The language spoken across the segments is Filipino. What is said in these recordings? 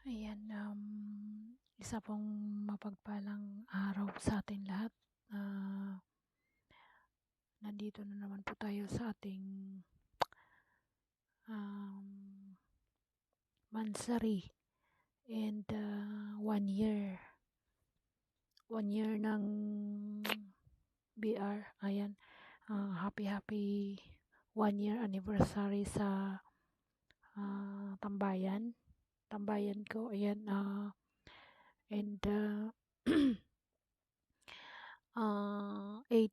Ayan, isa pong mapagpalang araw sa atin lahat. Nandito na naman po tayo sa ating um, mansari and 1 year. 1 year ng BR. Ayan, happy 1 year anniversary sa tambayan. Tambayan ko. Ayan, and 8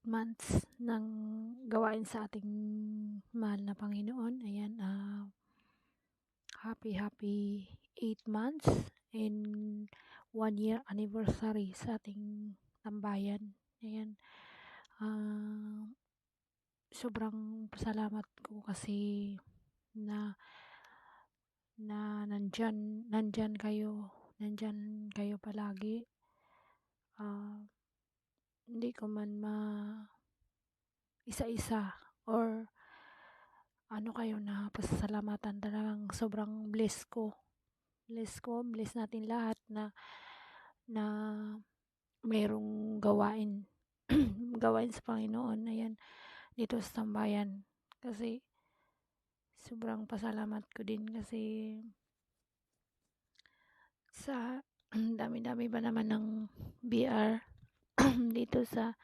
months ng gawain sa ating mahal na Panginoon. Ayan, happy 8 months and 1 year anniversary sa ating tambayan. Ayan, sobrang pasalamat ko kasi na nandyan kayo palagi. Hindi ko man isa-isa or kayo na pasasalamatan. Talagang sobrang bless natin lahat na mayroong gawain gawain sa Panginoon. Ayan, dito sa tambayan, kasi sobrang pasalamat ko din kasi sa dami-dami ba naman ng BR dito sa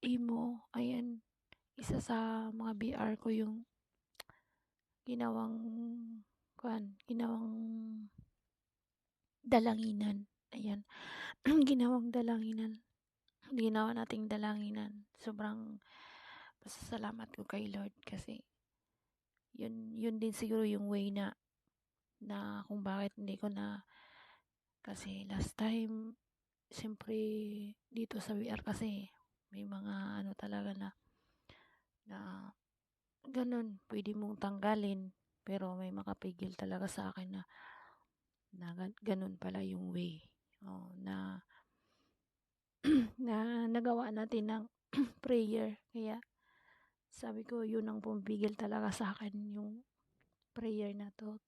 Imo. Ayan, isa sa mga BR ko yung ginawang dalanginan. Ayan, ginawa nating dalanginan. Sobrang pasasalamat ko kay Lord kasi yun din siguro yung way na kung bakit hindi ko na, kasi last time siyempre dito sa BR kasi may mga talaga na ganun, pwede mong tanggalin pero may makapigil talaga sa akin na ganun pala yung way. Na na nagawa natin ng prayer. Kaya sabi ko yun ang pumipigil talaga sa akin, yung prayer na to.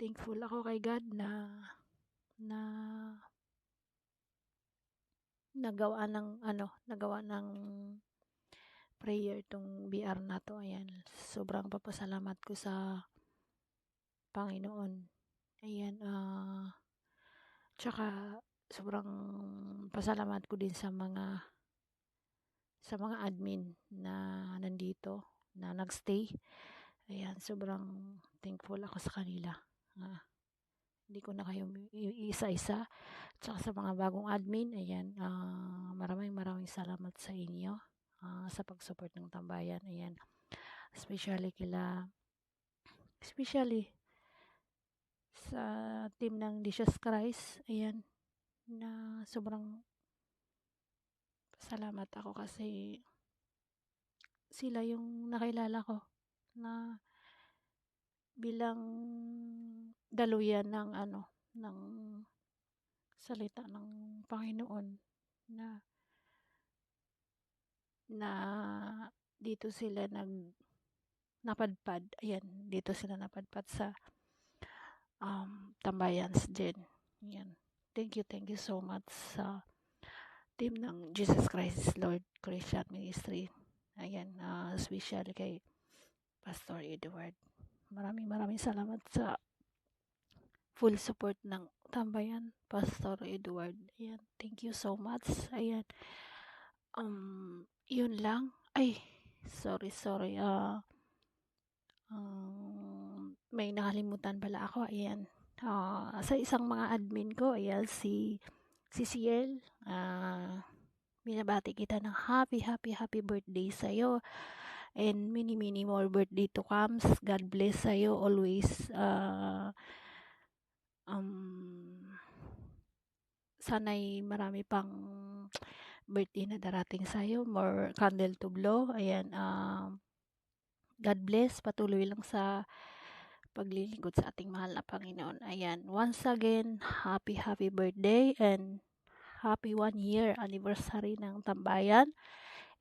Thankful ako kay God na nagawa ng prayer tong BR na to. Ayan, sobrang papasalamat ko sa Panginoon. Ayan, tsaka sobrang pasalamat ko din sa mga admin na nandito, na nagstay. Ayan, sobrang thankful ako sa kanila. Hindi ko na kayo isa-isa. Tsaka sa mga bagong admin, ayan, maraming salamat sa inyo sa pag-support ng tambayan. Ayan, especially sa team ng Jesus Christ. Ayan, na sobrang salamat ako kasi sila yung nakilala ko na bilang daluyan ng salita ng Panginoon, na dito sila napadpad. Ayan, dito sila napadpad sa tambayans din. Ayan, thank you so much sa team ng Jesus Christ Lord Christian Ministry. Ayan, especially kay Pastor Edward. Maraming salamat sa full support ng tambayan, Pastor Edward. Ayan, thank you so much. Ayan, yun lang. Ay, sorry. May nakalimutan pala ako. Ayan, sa isang mga admin ko, ayan, si Ciel, binabati kita ng happy birthday sa'yo. And many more birthday to comes. God bless sa'yo always. Sana'y marami pang birthday na darating sa'yo. More candle to blow. Ayan, God bless. Patuloy lang sa paglilingkod sa ating mahal na Panginoon. Ayan, once again, happy birthday and happy 1 year anniversary ng tambayan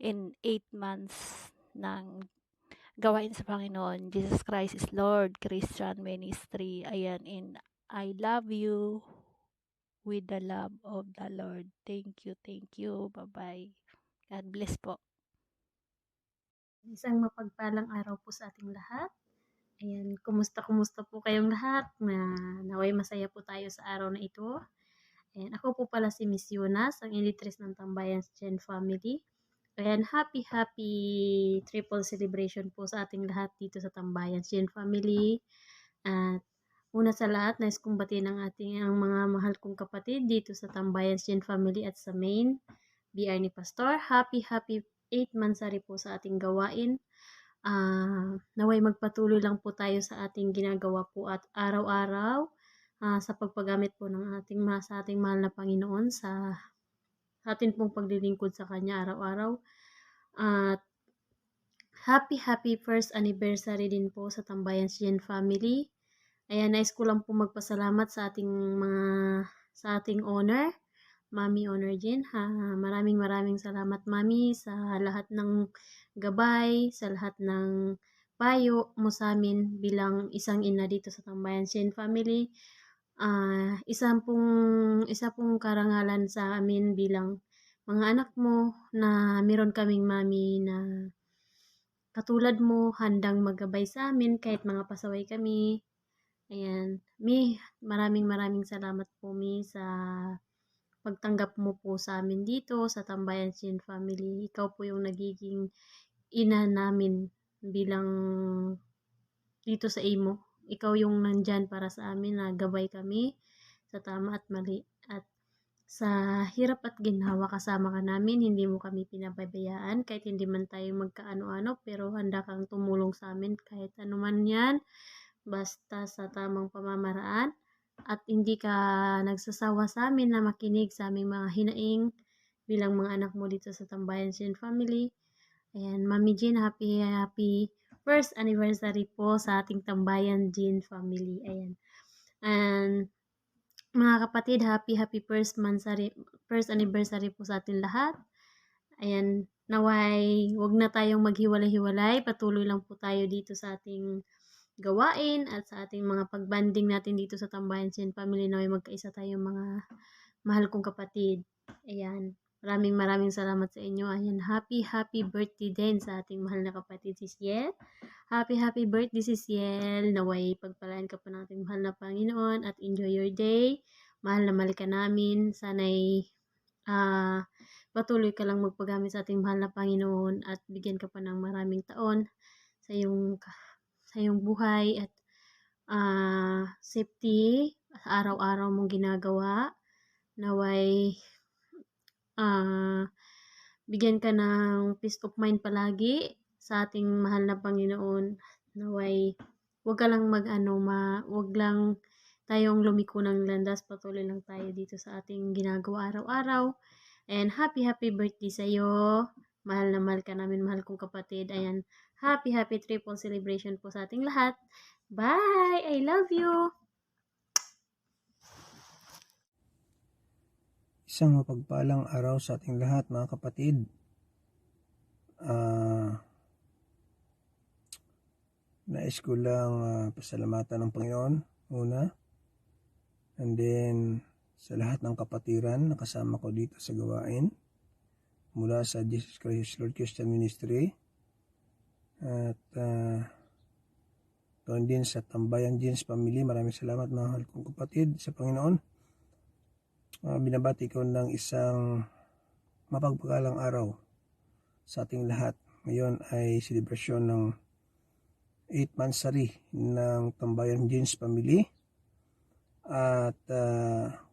and 8 months ng gawain sa Panginoon. Jesus Christ is Lord, Christian Ministry. Ayan, and I love you with the love of the Lord. Thank you, thank you. Bye-bye. God bless po. Isang mapagpalang araw po sa ating lahat. Ayan, kumusta po kayong lahat? Naway masaya po tayo sa araw na ito. Ayan, ako po pala si Miss Yunas, ang editress ng Tambayan Gen Family. Ayan, happy triple celebration po sa ating lahat dito sa Tambayan Gen Family. At una sa lahat, nais kong batiin ang mga mahal kong kapatid dito sa Tambayan Gen Family at sa main BR ni Pastor. Happy 8th Mansari po sa ating gawain. Naway magpatuloy lang po tayo sa ating ginagawa po at araw-araw sa pagpagamit po ng sa ating mahal na Panginoon sa atin pong paglilingkod sa Kanya araw-araw. At happy first anniversary din po sa Tambayan Gen Family. Ayan, nais ko lang po magpasalamat sa ating owner, Mami Honor Jen. Maraming salamat, Mami, sa lahat ng gabay, sa lahat ng payo mo sa amin bilang isang ina dito sa Tambayan Gen Family. Isa pong karangalan sa amin bilang mga anak mo na meron kaming mami na katulad mo, handang maggabay sa amin kahit mga pasaway kami. Ayan, maraming salamat po, Mi, sa pagtanggap mo po sa amin dito sa Tambayan Gen Family. Ikaw po yung nagiging ina namin bilang dito sa imo. Ikaw yung nandyan para sa amin na gabay kami sa tama at mali. At sa hirap at ginhawa kasama ka namin, hindi mo kami pinababayaan kahit hindi man tayo magkaano-ano, pero handa kang tumulong sa amin kahit ano man yan, basta sa tamang pamamaraan. At hindi ka nagsasawa sa amin na makinig sa aming mga hinaing bilang mga anak mo dito sa Tambayan Gen Family. Ayan, Mami Jean, happy first anniversary po sa ating Tambayan Jean Family. Ayan. And mga kapatid, happy first anniversary po sa ating lahat. Ayan, naway, wag na tayong maghiwalay-hiwalay. Patuloy lang po tayo dito sa ating gawain at sa ating mga pagbanding natin dito sa Tambayan Gen Family. Naway magkaisa tayong mga mahal kong kapatid. Ayan, maraming salamat sa inyo. Ayan, happy birthday din sa ating mahal na kapatid si Ciel. Happy birthday si Ciel. Naway pagpalaan ka pa ng ating mahal na Panginoon at enjoy your day. Mahal ka namin. Sana'y patuloy ka lang magpagamit sa ating mahal na Panginoon at bigyan ka pa ng maraming taon sa iyong buhay at safety sa araw-araw mong ginagawa. Naway bigyan ka ng peace of mind palagi sa ating mahal na Panginoon. Naway wag lang tayong lumiko ng landas. Patuloy lang tayo dito sa ating ginagawa araw-araw. And happy birthday sa iyo. Mahal na mahal ka namin, mahal kong kapatid. Ayan, happy triple celebration po sa ating lahat. Bye! I love you! Isang mapagpalang araw sa ating lahat, mga kapatid. Nais ko lang pasalamatan ng Panginoon una, and then sa lahat ng kapatiran na kasama ko dito sa gawain mula sa Jesus Christ Lord Christian Ministry at doon din sa Tambayan Gens Family. Maraming salamat, mga mahal kong kapatid sa Panginoon. Binabati ko ng isang mapagpagalang araw sa ating lahat. Ngayon ay selebrasyon ng 8th Mansari ng Tambayan Gens Family at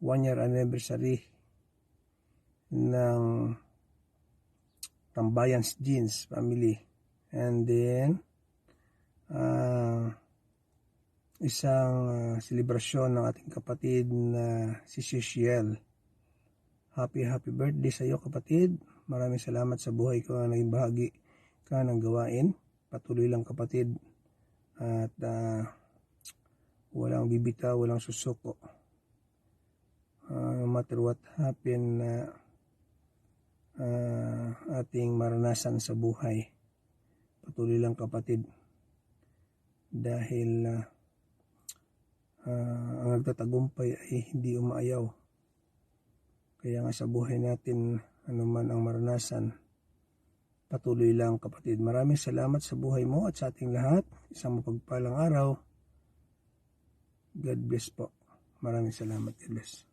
1-year anniversary ng Tambayan Gens Family. And then isang selebrasyon ng ating kapatid na si Ciel. Happy birthday sa iyo, kapatid. Maraming salamat sa buhay ko na naging bahagi ka ng gawain. Patuloy lang, kapatid. At walang bibitaw, walang susuko. No matter what happen ating maranasan sa buhay. Patuloy lang kapatid. Dahil ang nagtatagumpay ay hindi umaayaw. Kaya nga sa buhay natin, anuman ang maranasan, patuloy lang kapatid. Maraming salamat sa buhay mo at sa ating lahat. Isang mapagpalang araw. God bless po. Maraming salamat. God bless.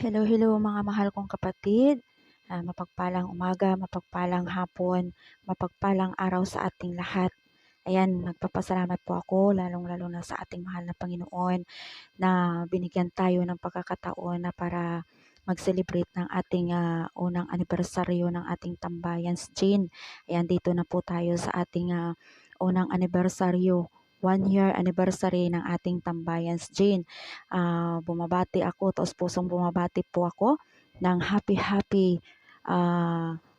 Hello mga mahal kong kapatid. Mapagpalang umaga, mapagpalang hapon, mapagpalang araw sa ating lahat. Ayan, nagpapasalamat po ako, lalong-lalo na sa ating mahal na Panginoon na binigyan tayo ng pagkakataon na para mag-celebrate ng ating unang anibersaryo ng ating Tambayans Jane. Ayan, dito na po tayo sa ating unang anibersaryo, 1-year anniversary ng ating Tambayans Jane. Bumabati ako, taos pusong bumabati po ako ng happy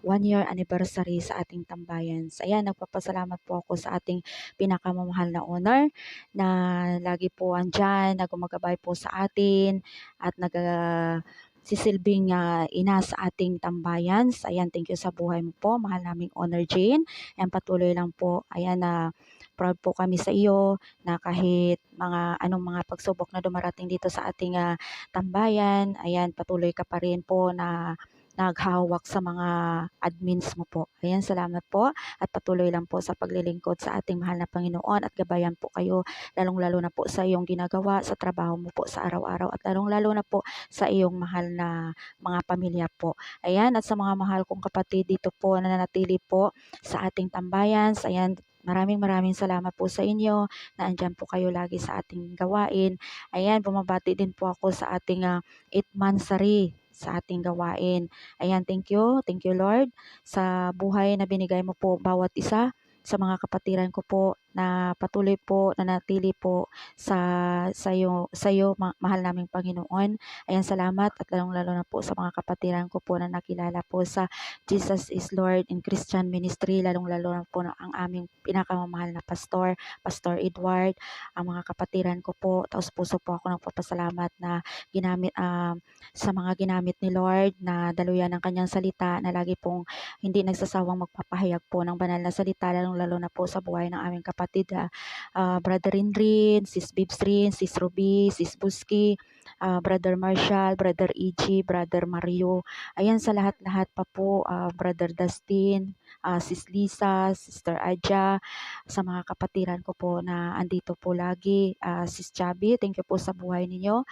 1-year anniversary sa ating Tambayans. Ayan, nagpapasalamat po ako sa ating pinakamamahal na owner na lagi po andyan, na gumagabay po sa atin at sisilbing ina sa ating Tambayans. Ayan, thank you sa buhay mo po, mahal naming owner Jane. Ayan, patuloy lang po. Ayan, proud po kami sa iyo na kahit anong mga pagsubok na dumarating dito sa ating tambayan, ayan, patuloy ka pa rin po na naghahawak sa mga admins mo po. Ayan, salamat po at patuloy lang po sa paglilingkod sa ating mahal na Panginoon at gabayan po kayo, lalong-lalo na po sa iyong ginagawa, sa trabaho mo po sa araw-araw at lalong-lalo na po sa iyong mahal na mga pamilya po. Ayan, at sa mga mahal kong kapatid dito po na nanatili po sa ating tambayan, ayan, maraming salamat po sa inyo na andyan po kayo lagi sa ating gawain. Ayan, bumabati din po ako sa ating 8-monthsary sa ating gawain. Ayan, thank you Lord sa buhay na binigay mo po bawat isa sa mga kapatiran ko po na patuloy po nanatili po sa iyo mahal naming Panginoon. Ayan, salamat at lalong-lalo na po sa mga kapatiran ko po na nakilala po sa Jesus is Lord in Christian Ministry, lalong-lalo na po ang aming pinakamamahal na pastor, Pastor Edward, ang mga kapatiran ko po. Taos puso po ako nagpapasalamat na ginamit sa mga ginamit ni Lord na daluyan ng kanyang salita na lagi pong hindi nagsasawang magpapahayag po ng banal na salita, lalong-lalo na po sa buhay ng aming kapatid, Brother Rinrin, Sis Bibs Rin, Sis Ruby, Sis Buski, Brother Marshall, Brother EG, Brother Mario. Ayan, sa lahat-lahat pa po, Brother Dustin, Sis Lisa, Sister Aja, sa mga kapatiran ko po na andito po lagi, Sis Chubby, thank you po sa buhay ninyo,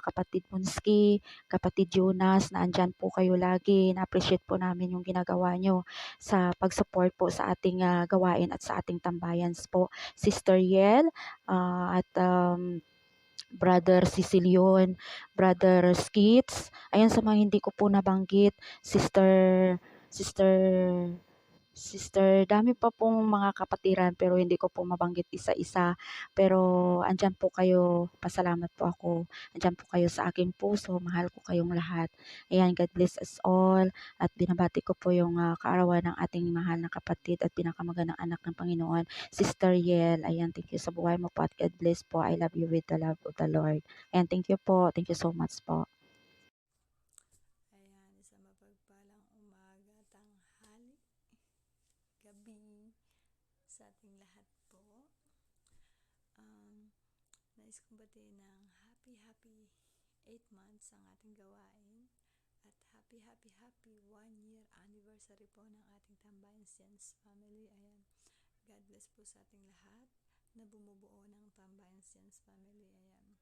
kapatid Munski, kapatid Jonas, na andyan po kayo lagi. Na-appreciate po namin yung ginagawa nyo sa pag-support po sa ating gawain at sa ating tambayans po. Sister Yel, at Brother Sicilion, Brother Skits, ayan, sa mga hindi ko po nabanggit, Sister dami pa pong mga kapatiran pero hindi ko po mabanggit isa-isa. Pero andyan po kayo, pasalamat po ako. Andyan po kayo sa aking puso, mahal ko kayong lahat. Ayan, God bless us all. At binabati ko po yung kaarawan ng ating mahal na kapatid at pinakamagandang anak ng Panginoon, Sister Yel. Ayan, thank you sa buhay mo po at God bless po. I love you with the love of the Lord. Ayan, thank you po. Thank you so much po. Ayan, isang mapagpalang umaga, tanghali, gabi sa ating lahat po. Nais kong batiin ng happy 8 months ang ating gawain at happy 1-year anniversary po ng ating Tambayan Science family. Ayan, God bless po sa ating lahat na bumubuo ng Tambayan Science family. Ayan,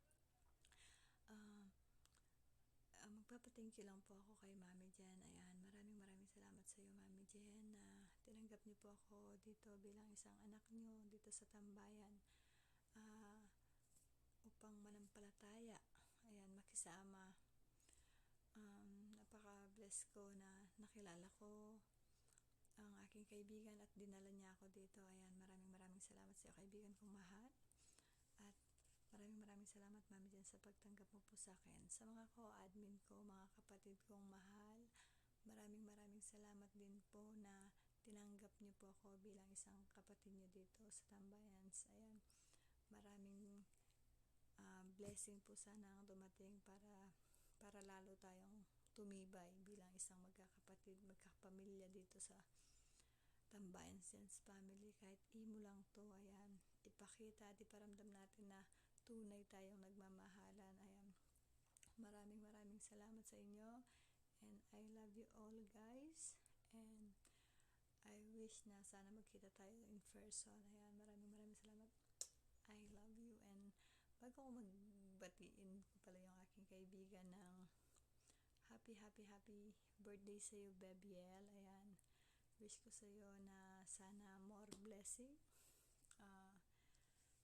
magpapa-thank you lang po ako kay Mami Jen. Ayan, maraming salamat sa iyo, Mami Jen, na tinanggap niyo po ako dito bilang isang anak niyo dito sa Tambayan, upang manampalataya, ayan, makisama. Napaka-bless ko na nakilala ko ang aking kaibigan at dinala niya ako dito. Ayan, maraming salamat sa iyo, kaibigan kong mahal. At maraming salamat, Mami Jen, sa pagtanggap mo po sa akin. Sa mga co-admin ko, mga kapatid kong mahal, maraming salamat din po na tinanggap niyo po ako bilang isang kapatid niyo dito sa Tambayans. Ayan, maraming blessing po sana ang dumating para lalo tayong tumibay bilang isang magkakapatid, magkakapamilya dito sa Tambayan Sense Family. Kahit imo lang to, ayan, ipakita at iparamdam natin na tunay tayong nagmamahalan. Ayan, maraming salamat sa inyo, and I love you all, guys, and I wish na sana magkita tayo in person. Ayan, maraming salamat. I love you. And bago ko magbatiin ko pala yung aking kaibigan ng happy birthday sa iyo, Bebiel. Ayan, wish ko sa iyo na sana more blessing,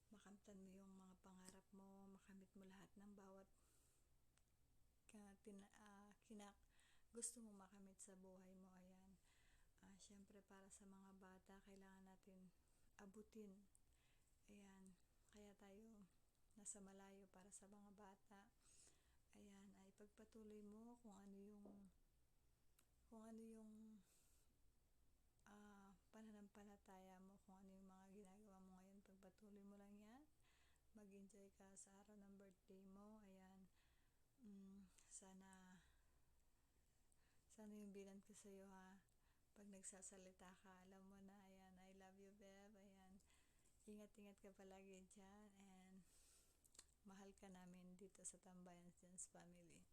makamtan mo yung mga pangarap mo, makamit mo lahat ng bawat gusto mo makamit sa buhay mo. Ayan, syempre para sa mga bata, kailangan natin abutin. Ayan, kaya tayo nasa malayo para sa mga bata. Ayan, ay pagpatuloy mo kung ano yung pananampalataya mo, kung ano yung mga ginagawa mo ngayon. Pagpatuloy mo lang yan, mag-enjoy ka sa araw ng birthday mo. Ayan, sana yung bilan ko sa'yo, ha, pag nagsasalita ka, alam mo na. Ayan, I love you, Beb. Ayan, ingat ka palagi dyan, and mahal ka namin dito sa Tambayan Sense Family.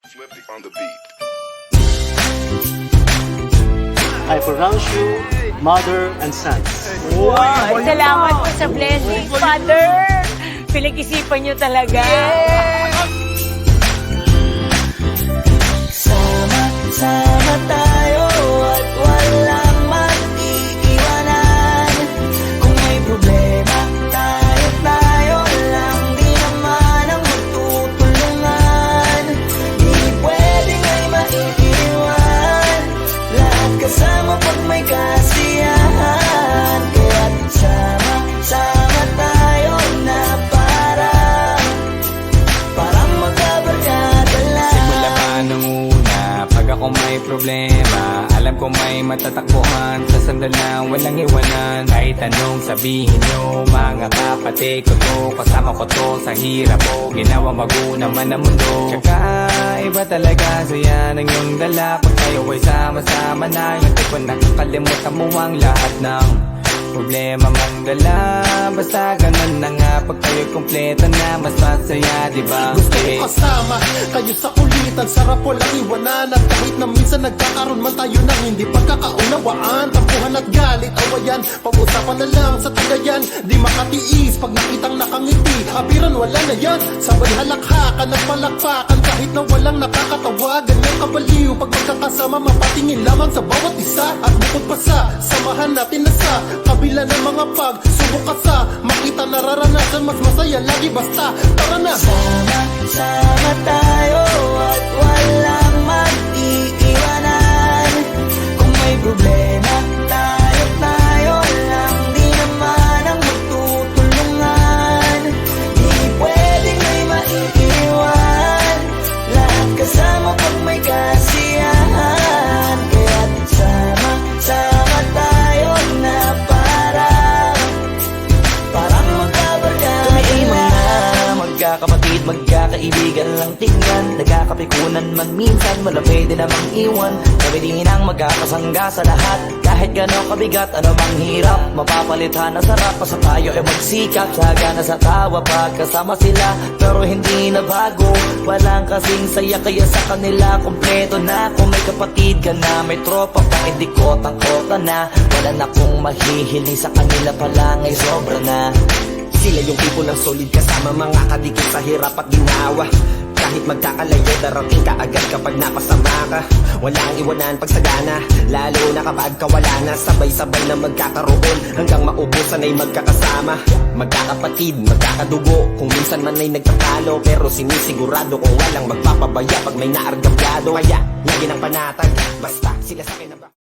Swiftly on the beat. I pronounce you mother and sons. Wow! Salamat po sa blessing, Father! Pinag-isipan niyo talaga. Sama tayo at walang mag-iiwanan. Kung may problema, tayo lang. Di naman ang magtutulungan. Di pwedeng ay maiiwan. Lahat kasama pag may kasiyahan. Kaya sama tayo na parang magkabarkada lang. Simula pa nung una, pag ako may problema, alam ko may matatakbuhan. Sa sandal lang, walang iwanan. Kahit anong sabihin nyo, mga kapatid ko to, kasama ko to sa hirap ko, ginawa magunang man ang mundo. Tsaka iba talaga, saya ng iyong dala. Pag tayo ay sama-sama na, hindi ko nakakalimutan mo ang lahat ng problema mang dala. Basta ganun na nga, pag kayo'y kumpleto na, mas masaya, diba? Gusto ko kasama kayo sa kulitan, sarap walang iwanan. At kahit na minsan nagkakaroon man tayo ng hindi pagkakaunawaan, tampuhan at galit, awayan, pag-usapan na lang sa tagayan. Di makatiis pag nakitang nakangiti, abiran wala na yan. Sabay halakhakan at palakpakan, kahit na walang nakakatawa. Ganyan kabaliw pag magkakasama, mapatingin lamang sa bawat isa. At bukod pa sa samahan natin na sa kabila ng mga pagsubok at sa makita nararanasan, mas masaya lagi. Basta tara na, sama tayo at walang mag-iiwanan. Kung may problema, tayo lang. Di naman ang magtutulungan. Di pwedeng ay maiiwan. Lahat kasama pag may kasiyahan. Kaya sama tayo na parang magkabarkada. Kami ay mga magkakapatid, magkakaibigan lang tingnan. Nagkakapikunan man minsan, wala pwede namang iwan. Kami din ang magkakasangga sa lahat. Kahit gano'ng kabigat, ano mang hirap, mapapalitan na sarap. Basta tayo ay magsikap, sagana sa tawa pagkasama sila. Pero hindi na bago, walang kasing saya. Kaya sa kanila kompleto na. Kung may kapatid ka na, may tropa pa, hindi kotang-kota na. Wala na kong mahihiling, sa kanila pa lang ay sobra na. Sila yung tipo ng solid kasama mga kadikit sa hirap at ginawa. Kahit magkakalayo, darating ka agad kapag napasama ka. Walang iwanan pag sagana, lalo na kapag kawala na. Sabay-sabay na magkakaroon hanggang maubusan ay magkakasama. Magkakapatid, magkakadugo, kung minsan man ay nagtatalo, pero sinisigurado kung walang magpapabaya pag may naargabyado. Kaya lagi ng panatag, basta sila sa akin na ba